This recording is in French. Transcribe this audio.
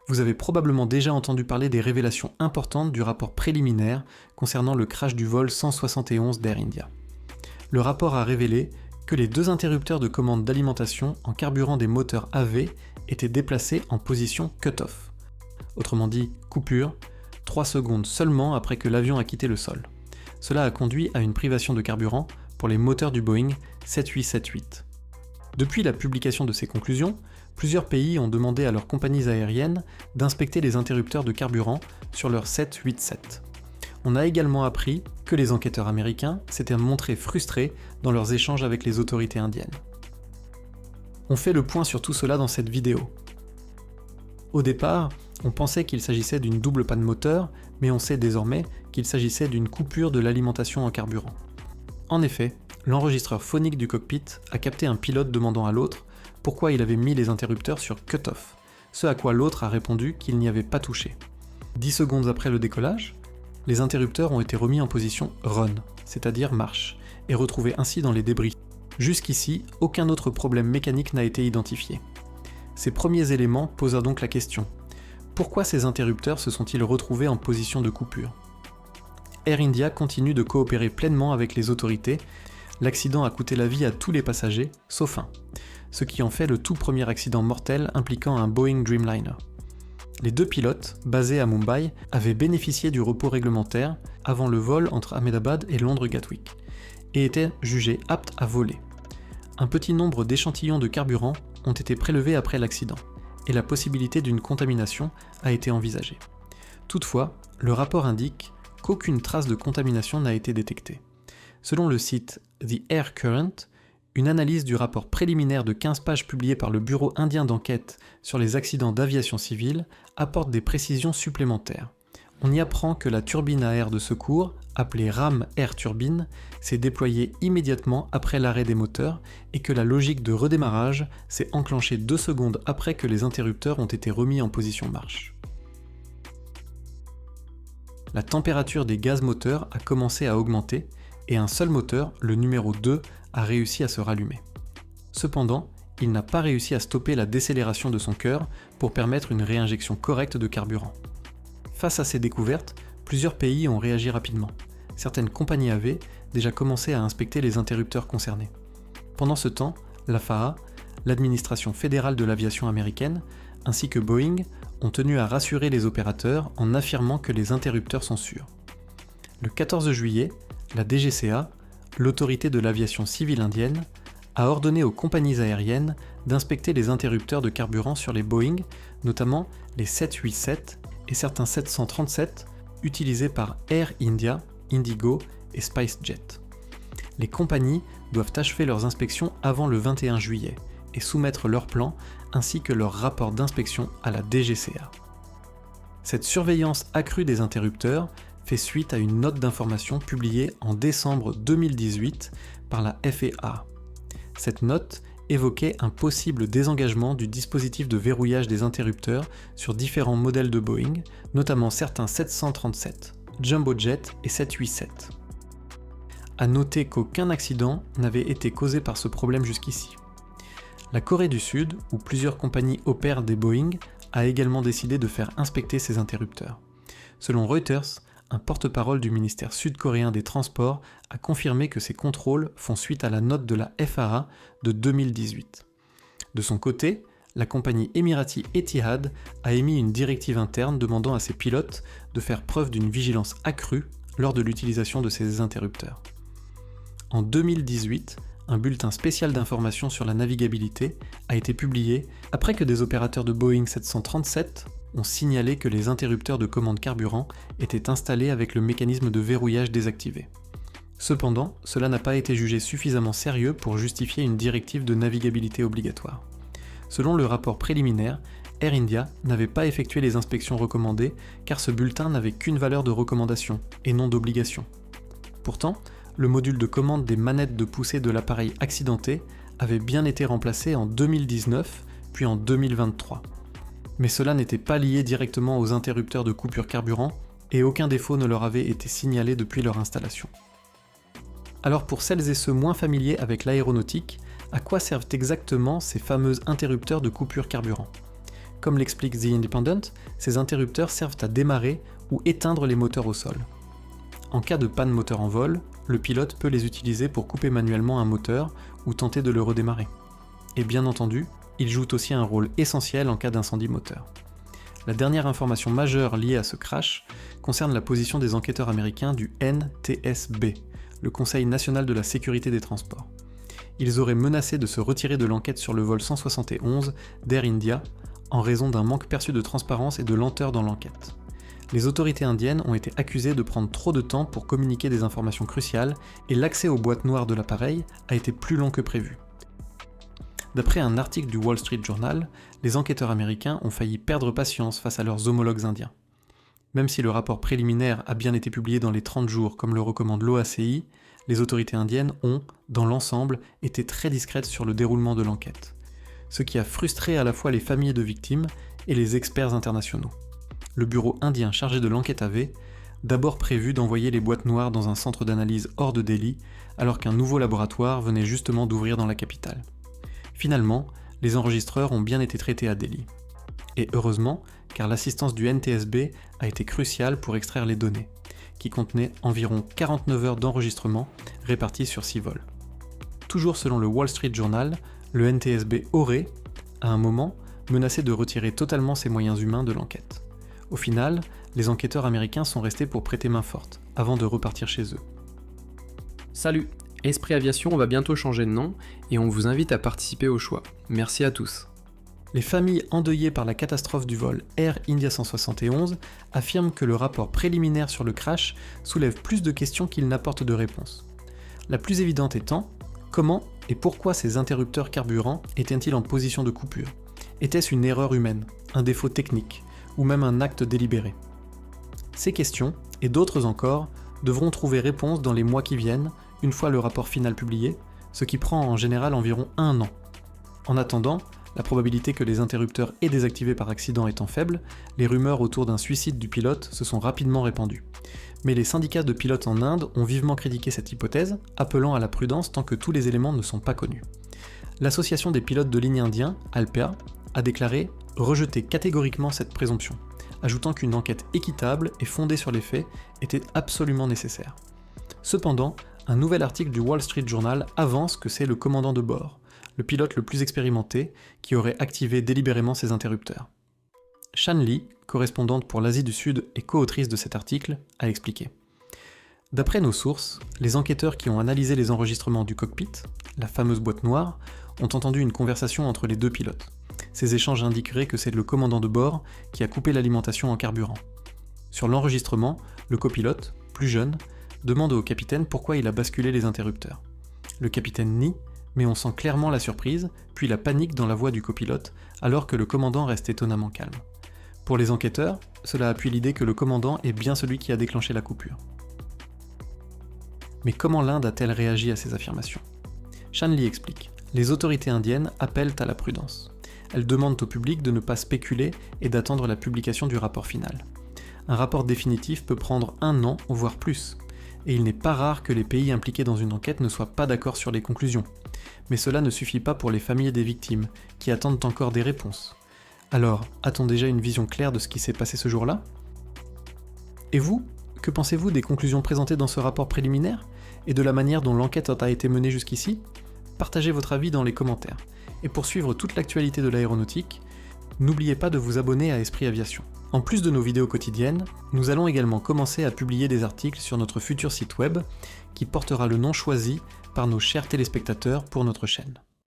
Vous avez probablement déjà entendu parler des révélations importantes du rapport préliminaire concernant le crash du vol 171 d'Air India. Le rapport a révélé que les deux interrupteurs de commande d'alimentation en carburant des moteurs AV étaient déplacés en position cut-off. Autrement dit, coupure, 3 secondes seulement après que l'avion a quitté le sol. Cela a conduit à une privation de carburant pour les moteurs du Boeing 7878. Depuis la publication de ces conclusions, plusieurs pays ont demandé à leurs compagnies aériennes d'inspecter les interrupteurs de carburant sur leur 787. On a également appris que les enquêteurs américains s'étaient montrés frustrés dans leurs échanges avec les autorités indiennes. On fait le point sur tout cela dans cette vidéo. Au départ, on pensait qu'il s'agissait d'une double panne moteur, mais on sait désormais qu'il s'agissait d'une coupure de l'alimentation en carburant. En effet, l'enregistreur phonique du cockpit a capté un pilote demandant à l'autre pourquoi il avait mis les interrupteurs sur cut-off, ce à quoi l'autre a répondu qu'il n'y avait pas touché. 10 secondes après le décollage, les interrupteurs ont été remis en position run, c'est-à-dire marche, et retrouvés ainsi dans les débris. Jusqu'ici, aucun autre problème mécanique n'a été identifié. Ces premiers éléments posent donc la question: pourquoi ces interrupteurs se sont-ils retrouvés en position de coupure? Air India continue de coopérer pleinement avec les autorités. L'accident a coûté la vie à tous les passagers, sauf un, ce qui en fait le tout premier accident mortel impliquant un Boeing Dreamliner. Les deux pilotes, basés à Mumbai, avaient bénéficié du repos réglementaire avant le vol entre Ahmedabad et Londres Gatwick, et étaient jugés aptes à voler. Un petit nombre d'échantillons de carburant ont été prélevés après l'accident, et la possibilité d'une contamination a été envisagée. Toutefois, le rapport indique qu'aucune trace de contamination n'a été détectée. Selon le site The Air Current, une analyse du rapport préliminaire de 15 pages publié par le Bureau indien d'enquête sur les accidents d'aviation civile apporte des précisions supplémentaires. On y apprend que la turbine à air de secours, appelée Ram Air Turbine, s'est déployée immédiatement après l'arrêt des moteurs et que la logique de redémarrage s'est enclenchée 2 secondes après que les interrupteurs ont été remis en position marche. La température des gaz moteurs a commencé à augmenter et un seul moteur, le numéro 2, a réussi à se rallumer. Cependant, il n'a pas réussi à stopper la décélération de son cœur pour permettre une réinjection correcte de carburant. Face à ces découvertes, plusieurs pays ont réagi rapidement. Certaines compagnies avaient déjà commencé à inspecter les interrupteurs concernés. Pendant ce temps, la FAA, l'administration fédérale de l'aviation américaine, ainsi que Boeing, ont tenu à rassurer les opérateurs en affirmant que les interrupteurs sont sûrs. Le 14 juillet, la DGCA, l'autorité de l'aviation civile indienne, a ordonné aux compagnies aériennes d'inspecter les interrupteurs de carburant sur les Boeing, notamment les 787 et certains 737 utilisés par Air India, Indigo et SpiceJet. Les compagnies doivent achever leurs inspections avant le 21 juillet et soumettre leurs plans ainsi que leur rapport d'inspection à la DGCA. Cette surveillance accrue des interrupteurs fait suite à une note d'information publiée en décembre 2018 par la FAA. Cette note évoquait un possible désengagement du dispositif de verrouillage des interrupteurs sur différents modèles de Boeing, notamment certains 737, Jumbo Jet et 787. À noter qu'aucun accident n'avait été causé par ce problème jusqu'ici. La Corée du Sud, où plusieurs compagnies opèrent des Boeing, a également décidé de faire inspecter ces interrupteurs. Selon Reuters, un porte-parole du ministère sud-coréen des Transports a confirmé que ces contrôles font suite à la note de la FAA de 2018. De son côté, la compagnie émirati Etihad a émis une directive interne demandant à ses pilotes de faire preuve d'une vigilance accrue lors de l'utilisation de ces interrupteurs. En 2018, un bulletin spécial d'information sur la navigabilité a été publié après que des opérateurs de Boeing 737 ont signalé que les interrupteurs de commande carburant étaient installés avec le mécanisme de verrouillage désactivé. Cependant, cela n'a pas été jugé suffisamment sérieux pour justifier une directive de navigabilité obligatoire. Selon le rapport préliminaire, Air India n'avait pas effectué les inspections recommandées car ce bulletin n'avait qu'une valeur de recommandation et non d'obligation. Pourtant, le module de commande des manettes de poussée de l'appareil accidenté avait bien été remplacé en 2019 puis en 2023. Mais cela n'était pas lié directement aux interrupteurs de coupure carburant et aucun défaut ne leur avait été signalé depuis leur installation. Alors pour celles et ceux moins familiers avec l'aéronautique, à quoi servent exactement ces fameux interrupteurs de coupure carburant ? Comme l'explique The Independent, ces interrupteurs servent à démarrer ou éteindre les moteurs au sol. En cas de panne moteur en vol, le pilote peut les utiliser pour couper manuellement un moteur ou tenter de le redémarrer. Et bien entendu, ils jouent aussi un rôle essentiel en cas d'incendie moteur. La dernière information majeure liée à ce crash concerne la position des enquêteurs américains du NTSB, le Conseil national de la sécurité des transports. Ils auraient menacé de se retirer de l'enquête sur le vol 171 d'Air India en raison d'un manque perçu de transparence et de lenteur dans l'enquête. Les autorités indiennes ont été accusées de prendre trop de temps pour communiquer des informations cruciales et l'accès aux boîtes noires de l'appareil a été plus long que prévu. D'après un article du Wall Street Journal, les enquêteurs américains ont failli perdre patience face à leurs homologues indiens. Même si le rapport préliminaire a bien été publié dans les 30 jours comme le recommande l'OACI, les autorités indiennes ont, dans l'ensemble, été très discrètes sur le déroulement de l'enquête, ce qui a frustré à la fois les familles de victimes et les experts internationaux. Le bureau indien chargé de l'enquête avait d'abord prévu d'envoyer les boîtes noires dans un centre d'analyse hors de Delhi, alors qu'un nouveau laboratoire venait justement d'ouvrir dans la capitale. Finalement, les enregistreurs ont bien été traités à Delhi. Et heureusement, car l'assistance du NTSB a été cruciale pour extraire les données, qui contenaient environ 49 heures d'enregistrement réparties sur 6 vols. Toujours selon le Wall Street Journal, le NTSB aurait, à un moment, menacé de retirer totalement ses moyens humains de l'enquête. Au final, les enquêteurs américains sont restés pour prêter main forte, avant de repartir chez eux. Salut, Esprit Aviation va bientôt changer de nom et on vous invite à participer au choix. Merci à tous. Les familles endeuillées par la catastrophe du vol Air India 171 affirment que le rapport préliminaire sur le crash soulève plus de questions qu'il n'apporte de réponses. La plus évidente étant, comment et pourquoi ces interrupteurs carburants étaient-ils en position de coupure ? Était-ce une erreur humaine, un défaut technique, ou même un acte délibéré ? Ces questions, et d'autres encore, devront trouver réponse dans les mois qui viennent, une fois le rapport final publié, ce qui prend en général environ 1 an. En attendant, la probabilité que les interrupteurs aient désactivé par accident étant faible, les rumeurs autour d'un suicide du pilote se sont rapidement répandues. Mais les syndicats de pilotes en Inde ont vivement critiqué cette hypothèse, appelant à la prudence tant que tous les éléments ne sont pas connus. L'association des pilotes de ligne indiens, ALPEA, a déclaré rejeter catégoriquement cette présomption, ajoutant qu'une enquête équitable et fondée sur les faits était absolument nécessaire. Cependant, un nouvel article du Wall Street Journal avance que c'est le commandant de bord, le pilote le plus expérimenté, qui aurait activé délibérément ces interrupteurs. Shan Lee, correspondante pour l'Asie du Sud et co-autrice de cet article, a expliqué. D'après nos sources, les enquêteurs qui ont analysé les enregistrements du cockpit, la fameuse boîte noire, ont entendu une conversation entre les deux pilotes. Ces échanges indiqueraient que c'est le commandant de bord qui a coupé l'alimentation en carburant. Sur l'enregistrement, le copilote, plus jeune, demande au capitaine pourquoi il a basculé les interrupteurs. Le capitaine nie, mais on sent clairement la surprise, puis la panique dans la voix du copilote, alors que le commandant reste étonnamment calme. Pour les enquêteurs, cela appuie l'idée que le commandant est bien celui qui a déclenché la coupure. Mais comment l'Inde a-t-elle réagi à ces affirmations ? Shan Lee explique. Les autorités indiennes appellent à la prudence. Elles demandent au public de ne pas spéculer et d'attendre la publication du rapport final. Un rapport définitif peut prendre 1 an, voire plus. Et il n'est pas rare que les pays impliqués dans une enquête ne soient pas d'accord sur les conclusions. Mais cela ne suffit pas pour les familles des victimes, qui attendent encore des réponses. Alors, a-t-on déjà une vision claire de ce qui s'est passé ce jour-là ? Et vous, que pensez-vous des conclusions présentées dans ce rapport préliminaire, et de la manière dont l'enquête a été menée jusqu'ici ? Partagez votre avis dans les commentaires. Et pour suivre toute l'actualité de l'aéronautique, n'oubliez pas de vous abonner à Esprit Aviation. En plus de nos vidéos quotidiennes, nous allons également commencer à publier des articles sur notre futur site web qui portera le nom choisi par nos chers téléspectateurs pour notre chaîne.